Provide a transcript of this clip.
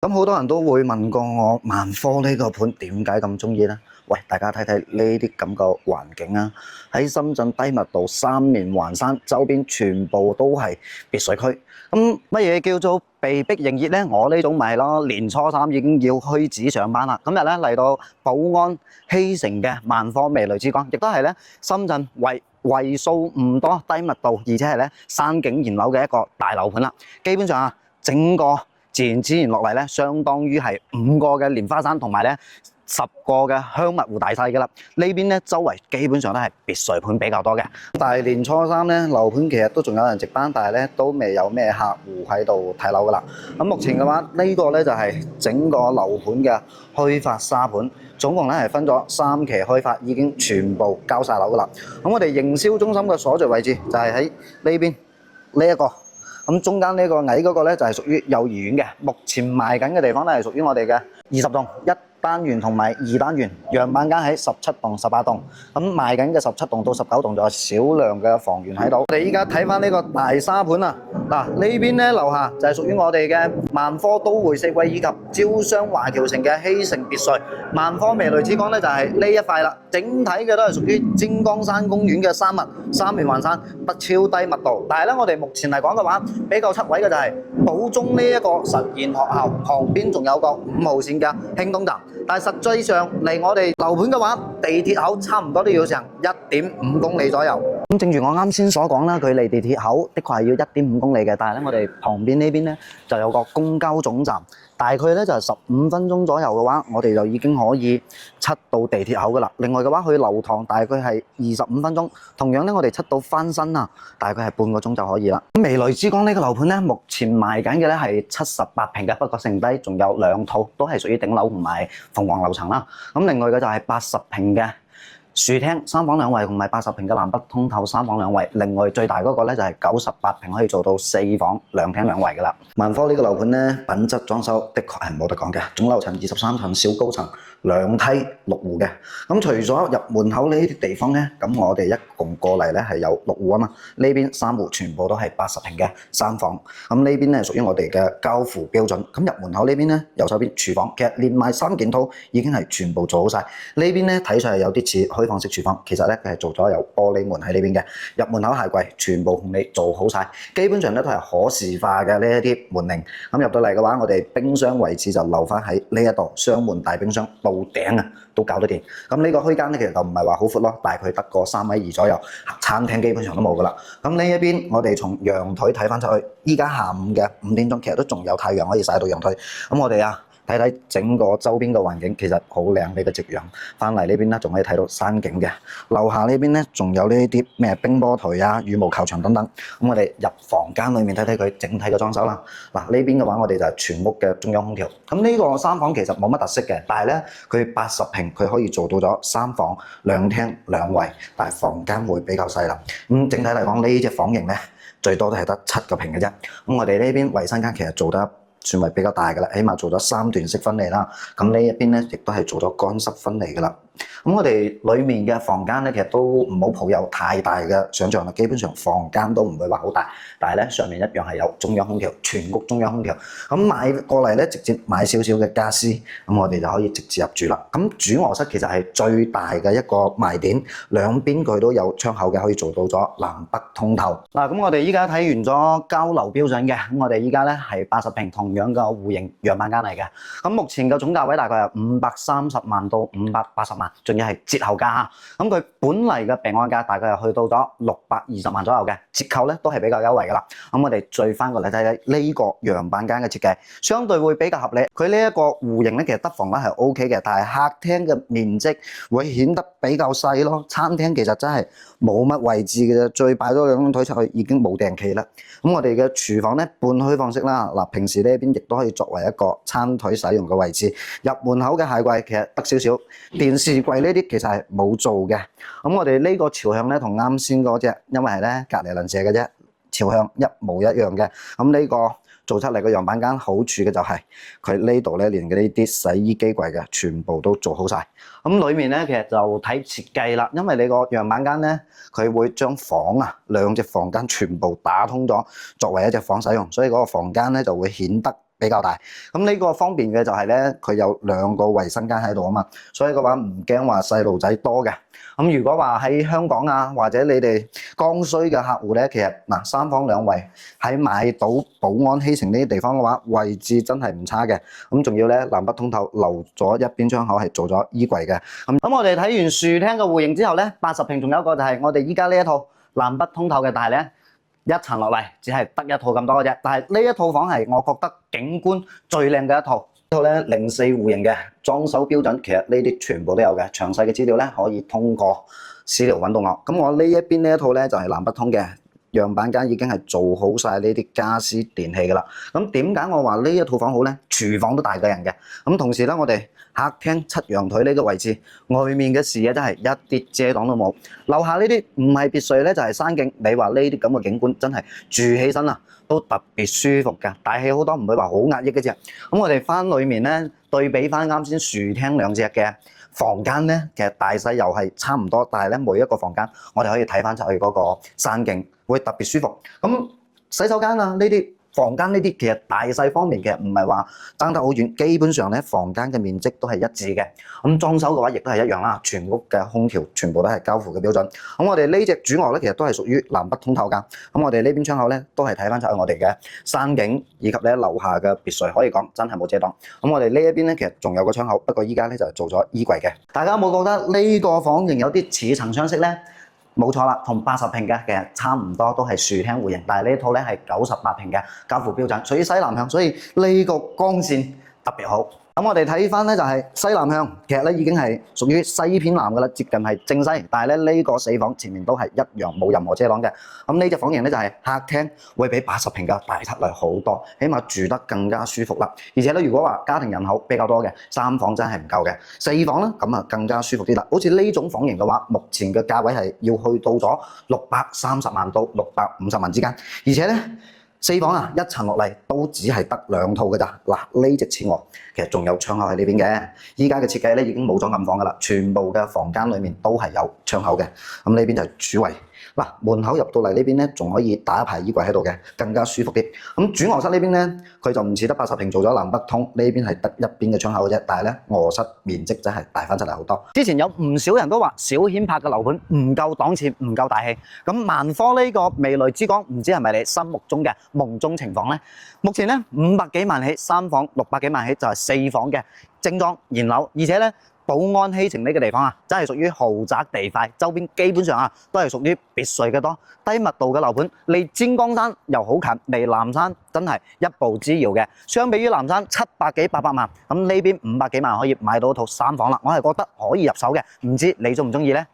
咁好多人都會問過我萬科呢個盤點解咁中意呢？喂，大家睇睇呢啲咁嘅環境啊，喺深圳低密度三面環山，周邊全部都係別墅區。咁乜嘢叫做被逼營業呢？我呢種咪係咯，年初三已經要開始上班啦。今日咧嚟到寶安希城嘅萬科味蕾之光，亦都係咧深圳為數唔多低密度，而且係咧山景沿樓嘅一個大樓盤啦。基本上啊，整個自然資源落嚟咧，相當於係5個嘅蓮花山同埋咧10個嘅香蜜湖大細嘅啦。呢邊咧周圍基本上都係別墅盤比較多嘅。大年初三咧，樓盤其實都仲有人值班，但係咧都未有咩客戶喺度睇樓噶啦。咁目前嘅話，呢個咧就係整個樓盤嘅開發沙盤，總共咧係分咗3期開發，已經全部交晒樓噶啦。咁我哋營銷中心嘅所在位置就係喺呢邊呢一個。咁中間呢個矮嗰個咧就係屬於幼兒園嘅，目前賣緊嘅地方咧係屬於我哋嘅20棟1單元同埋2單元，樣板間喺17棟、18棟，咁賣緊嘅17棟到19棟仲有少量嘅房源喺度。我哋依家睇翻呢個大沙盤啊，嗱呢邊咧樓下就係屬於我哋嘅萬科都會四季以及招商華僑城嘅希城別墅，萬科味蕾之光咧就係呢一塊啦。整體嘅都係屬於精江山公園嘅山脈，三面環山，得超低密度。但係咧，我哋目前嚟講嘅話，比較出位嘅就係寶中呢一個實驗學校旁邊仲有個5號線嘅輕東站。但係實際上嚟我哋樓盤嘅話，地鐵口差唔多都要成1.5公里左右。咁正如我啱先所講啦，距離地鐵口的確係要1.5公里嘅，但係咧我哋旁邊呢邊咧就有個公交總站，大概咧就係15分鐘左右嘅話，我哋就已經可以出到地鐵口噶啦。另外嘅話，去流堂大概係25分鐘，同樣咧我哋出到翻新啊，大概係半個鐘就可以啦。咁味蕾之光呢個樓盤咧，目前賣緊嘅咧係78平嘅，不過剩低仲有2套，都係屬於頂樓同埋鳳凰樓層啦。咁另外嘅就係80平嘅樹廳3房2衛同埋80平嘅南北通透3房2衛，另外最大嗰個咧就係98平，可以做到4房2廳2衛嘅啦。萬科呢個樓盤咧，品質裝修的確係冇得講嘅，總樓層23層小高層，2梯6戶嘅。咁除咗入門口呢啲地方咧，咁我哋一共過嚟咧係有6戶啊嘛。呢邊3戶全部都係80平嘅3房，咁呢邊咧屬於我哋嘅交付標準。咁入門口呢邊咧，右手邊廚房，其實連埋3件套已經係全部做好晒。呢邊咧睇上係有啲似開放式廚房，其實咧佢係做咗有玻璃門喺呢邊嘅。入門口鞋櫃全部同你做好晒，基本上咧都係可視化嘅呢一啲門鈴。咁入到嚟嘅話，我哋冰箱位置就留翻喺呢一度，雙門大冰箱到頂啊，都搞得掂。咁呢個區間咧其實就唔係話好闊咯，大概得個3.2米左右，餐廳基本上都冇噶啦。咁呢一邊我哋從陽台睇翻出去，依家下午嘅5點鐘，其實都仲有太陽可以曬到陽台。咁我哋啊〜睇睇整個周邊嘅環境，其實好靚，呢個夕陽翻嚟呢邊咧，仲可以睇到山景嘅。樓下呢邊咧，仲有呢啲咩乒乓台啊、羽毛球場等等。咁我哋入房間裏面睇睇佢整體嘅裝修啦。嗱，呢邊嘅話，我哋就係全屋嘅中央空調。咁呢個3房其實冇乜特色嘅，但係咧佢80平，佢可以做到咗3房2廳2衛，但係房間會比較細啦。咁整體嚟講，呢隻房型咧最多都係得7個平嘅啫。咁我哋呢邊衞生間其實做得算係比較大嘅啦，起碼做咗3段式分離啦。咁呢一邊咧，亦都係做咗乾濕分離嘅啦。咁我哋裡面嘅房間咧，其實都唔好抱有太大嘅想像啦。基本上房間都唔會話好大，但係咧上面一樣係有中央空調，全屋中央空調。咁買過嚟咧，直接買少少嘅傢俬，咁我哋就可以直接入住啦。咁主臥室其實係最大嘅一個賣點，兩邊佢都有窗口嘅，可以做到咗南北通透。嗱，咁我哋依家睇完咗交樓標準嘅，咁我哋依家咧係80平同樣嘅戶型樣板間嚟嘅。咁目前嘅總價位大概係530萬到580萬。仲要係折後價，咁佢本嚟嘅平安價大概係去到咗620萬左右嘅，折扣咧都係比較優惠噶啦。咁我哋再翻過嚟睇睇呢個樣板間嘅設計，相對會比較合理。佢呢一個戶型咧，其實得房咧係 OK 嘅，但係客廳嘅面積會顯得比較細咯。餐廳其實真係冇乜位置嘅啫，再擺多2張台出去已經冇訂企啦。咁我哋嘅廚房咧半開放式啦，嗱平時呢一邊亦都可以作為一個餐台使用嘅位置。入門口嘅鞋櫃其實得少少，電視櫃呢啲其實係冇做嘅。咁我哋呢個朝向咧同啱先嗰隻，因為係咧隔離鄰舍嘅啫，朝向一模一樣嘅。咁呢個做出嚟嘅樣板間好處嘅就係佢呢度咧連嗰啲洗衣機櫃嘅全部都做好晒。咁裡面咧其實就睇設計啦，因為你個樣板間咧佢會將房啊2隻房間全部打通咗，作為一隻房使用，所以嗰個房間咧就會顯得比較大。咁呢個方便嘅就係咧，佢有2個衞生間喺度啊嘛，所以嘅話唔驚話細路仔多嘅。咁如果話喺香港啊，或者你哋剛需嘅客戶咧，其實嗱3房2衛喺買島、寶安、希城呢啲地方嘅話，位置真係唔差嘅。咁仲要咧南北通透，留咗一邊窗口係做咗衣櫃嘅。咁我哋睇完樹廳嘅戶型之後咧，80平仲有一個就係我哋依家呢一套南北通透嘅，但係咧一層落嚟只係得一套咁多嘅啫。但係呢一套房係我覺得景觀最靚嘅一套。呢套咧04戶型嘅裝修標準，其實呢啲全部都有嘅。詳細嘅資料咧可以通過私聊揾到我。咁我呢一邊呢一套咧就係南北通嘅。樣板間已經係做好晒呢啲家私電器㗎啦。咁點解我話呢一套房好呢？廚房都大過人嘅。咁同時咧，我哋客廳7陽台呢個位置，外面嘅視野真係一啲遮擋都冇。樓下呢啲唔係別墅咧，就係山景。你話呢啲咁嘅景觀真係住起身啊，都特別舒服㗎，大氣好多，唔會話好壓抑嘅啫。咁我哋翻裏面咧，對比翻啱先樹廳2隻嘅房間咧，其實大細又係差唔多，但係咧每一個房間我哋可以睇翻出去嗰個山景，會特別舒服。咁洗手間啊呢啲房間呢啲，其實大細方面其實唔係話爭得好遠，基本上咧房間嘅面積都係一致嘅。咁裝修嘅話亦都係一樣啦，全屋嘅空調全部都係交付嘅標準。咁我哋呢隻主臥咧，其實都係屬於南北通透㗎。咁我哋呢邊窗口咧都係睇翻出去我哋嘅山景，以及咧樓下嘅別墅，可以講真係冇遮擋。咁我哋呢一邊咧其實仲有個窗口，不過依家咧就係做咗衣櫃嘅。大家有冇覺得呢個房型有啲似曾相識咧？冇錯啦，同80平嘅其實差唔多，都係樹廳戶型，但係呢一套咧係98平嘅交付標準，屬於西南向，所以呢個光線特別好。咁我哋睇翻咧就係西南向，其實咧已經係屬於西偏南噶啦，接近係正西。但係咧呢個4房前面都係一樣冇任何遮擋嘅。咁呢隻房型咧就係客廳會比80平嘅大出嚟好多，起碼住得更加舒服啦。而且咧如果話家庭人口比較多嘅，3房真係唔夠嘅，4房咧咁啊更加舒服啲啦。好似呢種房型嘅話，目前嘅價位係要去到咗630萬到650萬之間，而且咧。4房啊，一層落嚟都只係得2套㗎咋。嗱，呢隻似我，其實仲有窗口喺呢邊嘅。依家嘅設計咧已經冇咗暗房㗎啦，全部嘅房間裡面都係有窗口嘅。咁呢邊就係主衛。嗱，門口入到嚟呢邊咧，仲可以打一排衣櫃喺度嘅，更加舒服啲。咁主臥室呢邊咧，佢就唔似得80平做咗南北通，呢邊係得一邊嘅窗口嘅啫。但係咧，臥室面積真係大翻出嚟好多。之前有唔少人都話小軒拍嘅樓盤唔夠檔次，唔夠大氣。咁萬科呢個未來之光，唔知係咪你心目中嘅夢中情況咧？目前咧500幾萬起3房，600幾萬起就係4房嘅精裝現樓，而且咧。寶安希城呢個地方啊，真係屬於豪宅地塊，周邊基本上啊都係屬於別墅嘅多，低密度嘅樓盤，離尖江山又好近，離南山真係一步之遙嘅。相比於南山700幾800萬，咁呢邊500幾萬可以買到套3房啦，我係覺得可以入手嘅，唔知你中唔中意呢？